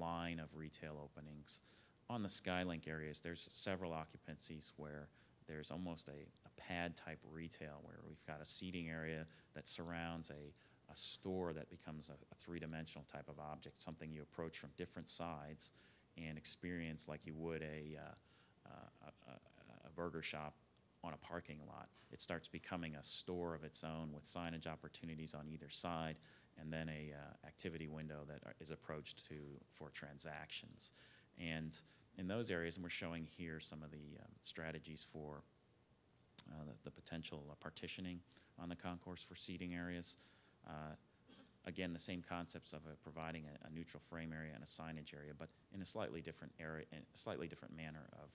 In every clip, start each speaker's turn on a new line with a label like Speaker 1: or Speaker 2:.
Speaker 1: line of retail openings. On the Skylink areas, there's several occupancies where there's almost a pad type retail where we've got a seating area that surrounds a store that becomes a three-dimensional type of object, something you approach from different sides and experience like you would a burger shop on a parking lot. It starts becoming a store of its own with signage opportunities on either side, and then a activity window that is approached for transactions. And in those areas, and we're showing here some of the strategies for the potential partitioning on the concourse for seating areas. Again, the same concepts of providing a neutral frame area and a signage area, but in a slightly different area, in a slightly different manner of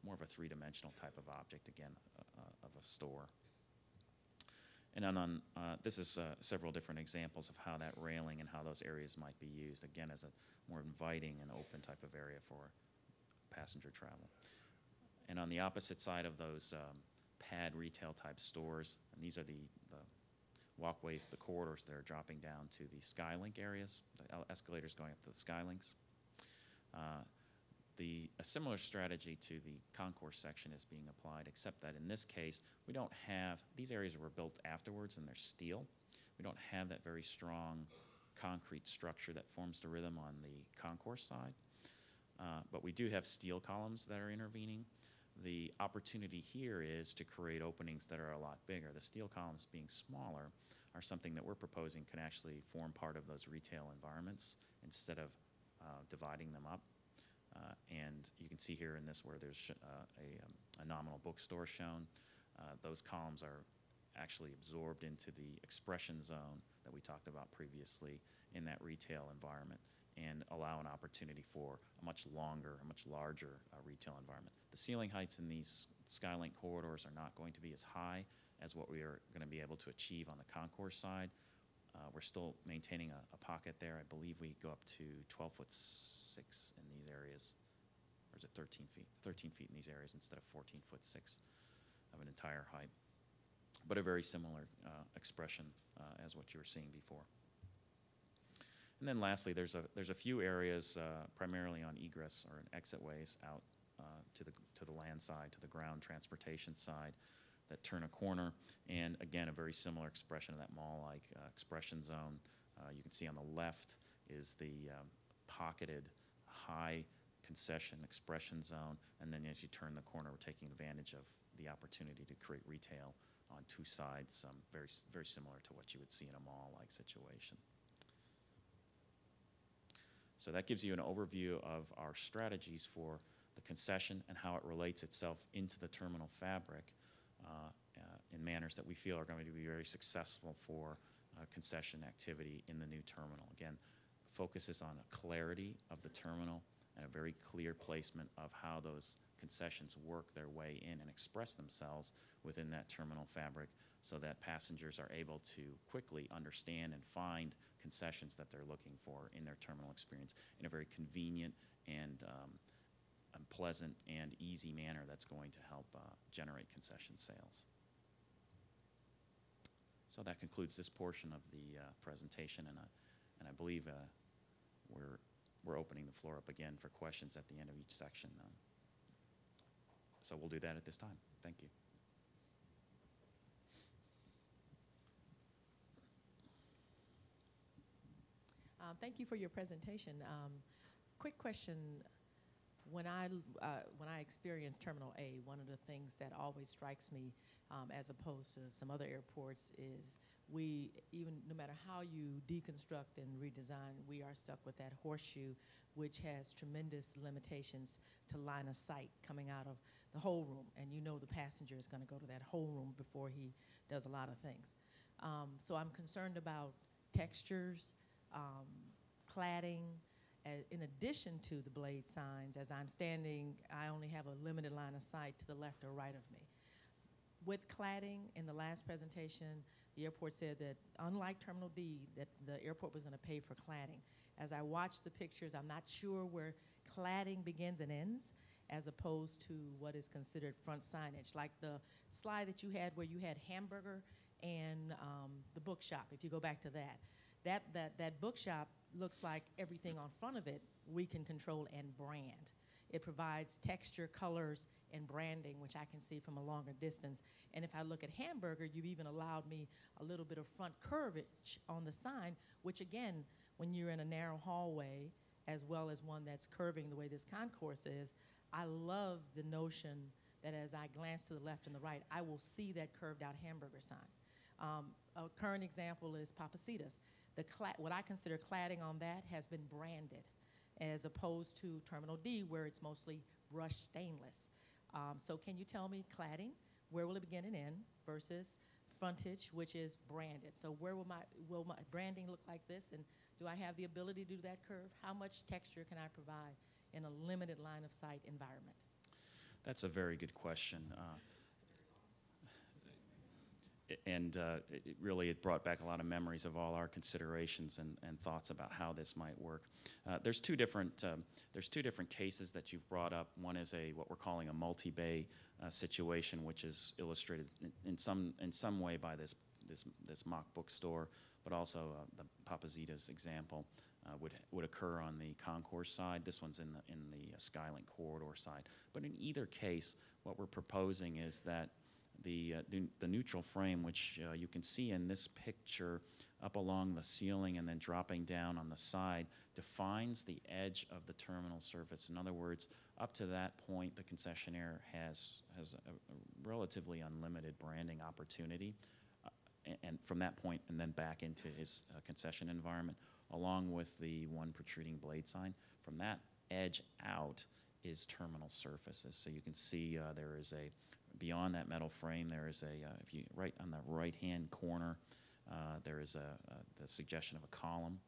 Speaker 1: more of a three-dimensional type of object, again, of a store. And then this is several different examples of how that railing and how those areas might be used, again, as a more inviting and open type of area for passenger travel. And on the opposite side of those pad retail type stores, and these are the walkways, the corridors that are dropping down to the Skylink areas, the escalators going up to the Skylinks. A similar strategy to the concourse section is being applied, except that in this case, we don't have, these areas were built afterwards and they're steel. We don't have that very strong concrete structure that forms the rhythm on the concourse side. But we do have steel columns that are intervening. The opportunity here is to create openings that are a lot bigger. The steel columns being smaller are something that we're proposing can actually form part of those retail environments instead of dividing them up. And you can see here in this where there's a nominal bookstore shown. Those columns are actually absorbed into the expression zone that we talked about previously in that retail environment and allow an opportunity for a much longer, a much larger retail environment. The ceiling heights in these Skylink corridors are not going to be as high as what we are going to be able to achieve on the concourse side. We're still maintaining a pocket there. I believe we go up to 12'6" in these areas, or is it 13 feet? 13 feet in these areas instead of 14'6" of an entire height. But a very similar expression as what you were seeing before. And then lastly, there's a few areas, primarily on egress or exit ways out to the land side, to the ground transportation side, that turn a corner. And again, a very similar expression of that mall-like expression zone. You can see on the left is the pocketed high concession expression zone, and then as you turn the corner, we're taking advantage of the opportunity to create retail on two sides, very, very similar to what you would see in a mall-like situation. So that gives you an overview of our strategies for the concession and how it relates itself into the terminal fabric in manners that we feel are going to be very successful for concession activity in the new terminal. Again, the focus is on a clarity of the terminal and a very clear placement of how those concessions work their way in and express themselves within that terminal fabric so that passengers are able to quickly understand and find concessions that they're looking for in their terminal experience in a very convenient and pleasant and easy manner that's going to help generate concession sales. So that concludes this portion of the presentation, and I believe we're opening the floor up again for questions at the end of each section. So we'll do that at this time. Thank you.
Speaker 2: Thank you for your presentation. Quick question. When I experience Terminal A, one of the things that always strikes me as opposed to some other airports is no matter how you deconstruct and redesign, we are stuck with that horseshoe, which has tremendous limitations to line of sight coming out of the whole room. And you know the passenger is going to go to that whole room before he does a lot of things. So I'm concerned about textures, cladding, in addition to the blade signs. As I'm standing, I only have a limited line of sight to the left or right of me. With cladding, in the last presentation, the airport said that unlike Terminal D, that the airport was going to pay for cladding. As I watch the pictures, I'm not sure where cladding begins and ends as opposed to what is considered front signage. Like the slide that you had where you had hamburger and the bookshop, if you go back to that. That bookshop looks like everything on front of it we can control and brand. It provides texture, colors, and branding, which I can see from a longer distance. And if I look at Hamburger, you've even allowed me a little bit of front curvage on the sign, which again, when you're in a narrow hallway, as well as one that's curving the way this concourse is, I love the notion that as I glance to the left and the right, I will see that curved out Hamburger sign. A current example is Papacitas. What I consider cladding on that has been branded, as opposed to Terminal D, where it's mostly brushed stainless. So can you tell me cladding, where will it begin and end, versus frontage, which is branded? So where will my branding look like this, and do I have the ability to do that curve? How much texture can I provide in a limited line of sight environment?
Speaker 1: That's a very good question. It brought back a lot of memories of all our considerations and thoughts about how this might work. There's two different cases that you've brought up. One is what we're calling a multi-bay situation, which is illustrated in some way by this mock bookstore, but also the Papazitas example would occur on the concourse side. This one's in the Skylink corridor side. But in either case, what we're proposing is that the neutral frame, which you can see in this picture up along the ceiling and then dropping down on the side, defines the edge of the terminal surface. In other words, up to that point, the concessionaire has a relatively unlimited branding opportunity, and from that point and then back into his concession environment, along with the one protruding blade sign. From that edge out is terminal surfaces. So you can see there is beyond that metal frame, there is right on the right-hand corner, there is the suggestion of a column.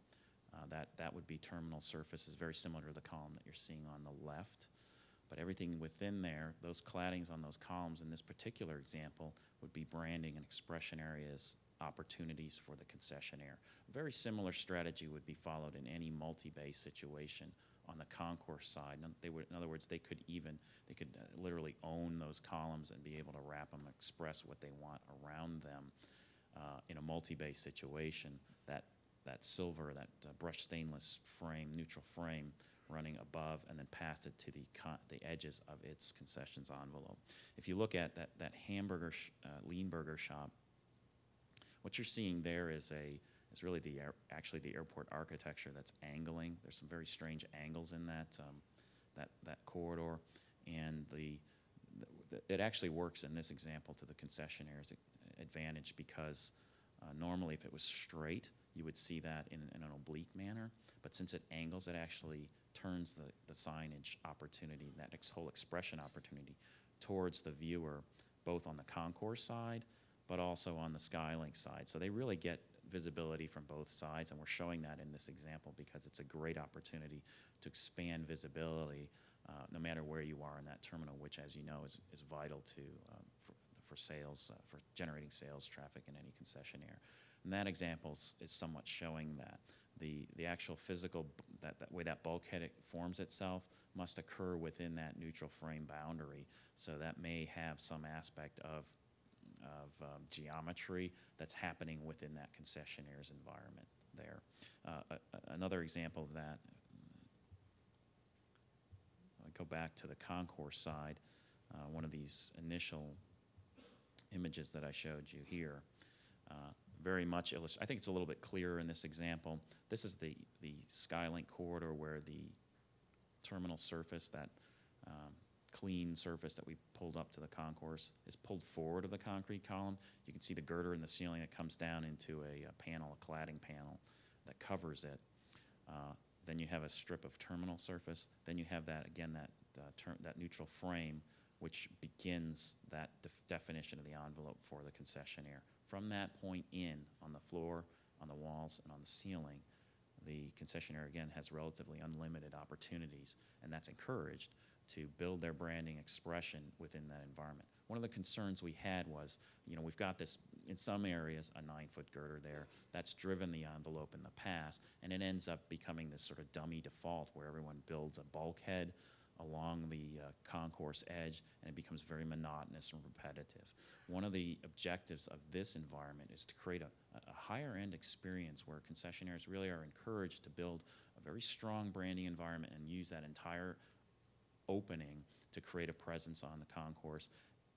Speaker 1: That would be terminal surfaces, very similar to the column that you're seeing on the left. But everything within there, those claddings on those columns in this particular example, would be branding and expression areas, opportunities for the concessionaire. A very similar strategy would be followed in any multi-bay situation on the concourse side. In other words, they could literally own those columns and be able to wrap them, express what they want around them. In a multi-bay situation, that silver, that brushed stainless frame, neutral frame, running above and then pass it to the edges of its concessions envelope. If you look at that hamburger, lean burger shop, what you're seeing there is really actually the airport architecture that's angling. There's some very strange angles in that corridor, and it actually works in this example to the concessionaire's advantage, because normally if it was straight, you would see that in an oblique manner, but since it angles, it actually turns the signage opportunity, that whole expression opportunity, towards the viewer, both on the concourse side, but also on the Skylink side. So they really get visibility from both sides, and we're showing that in this example because it's a great opportunity to expand visibility no matter where you are in that terminal, which, as you know, is vital for sales, for generating sales traffic in any concessionaire. And that example is somewhat showing that. The actual physical, that way that bulkhead forms itself must occur within that neutral frame boundary. So that may have some aspect of geometry that's happening within that concessionaire's environment there. Another example of that, I'll go back to the concourse side, one of these initial images that I showed you here. Very much I think it's a little bit clearer in this example. This is the Skylink corridor where the terminal surface, that clean surface that we pulled up to the concourse, is pulled forward of the concrete column. You can see the girder in the ceiling that comes down into a panel, a cladding panel that covers it. Then you have a strip of terminal surface. Then you have that, again, that neutral frame, which begins that definition of the envelope for the concessionaire. From that point in, on the floor, on the walls, and on the ceiling, the concessionaire, again, has relatively unlimited opportunities, and that's encouraged to build their branding expression within that environment. One of the concerns we had was, we've got this, in some areas, a 9-foot girder there. That's driven the envelope in the past, and it ends up becoming this sort of dummy default where everyone builds a bulkhead along the concourse edge, and it becomes very monotonous and repetitive. One of the objectives of this environment is to create a higher-end experience where concessionaires really are encouraged to build a very strong branding environment and use that entire opening to create a presence on the concourse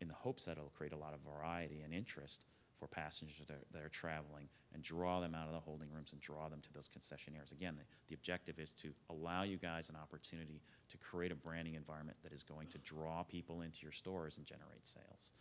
Speaker 1: in the hopes that it'll create a lot of variety and interest for passengers that are traveling and draw them out of the holding rooms and draw them to those concessionaires. Again, the objective is to allow you guys an opportunity to create a branding environment that is going to draw people into your stores and generate sales.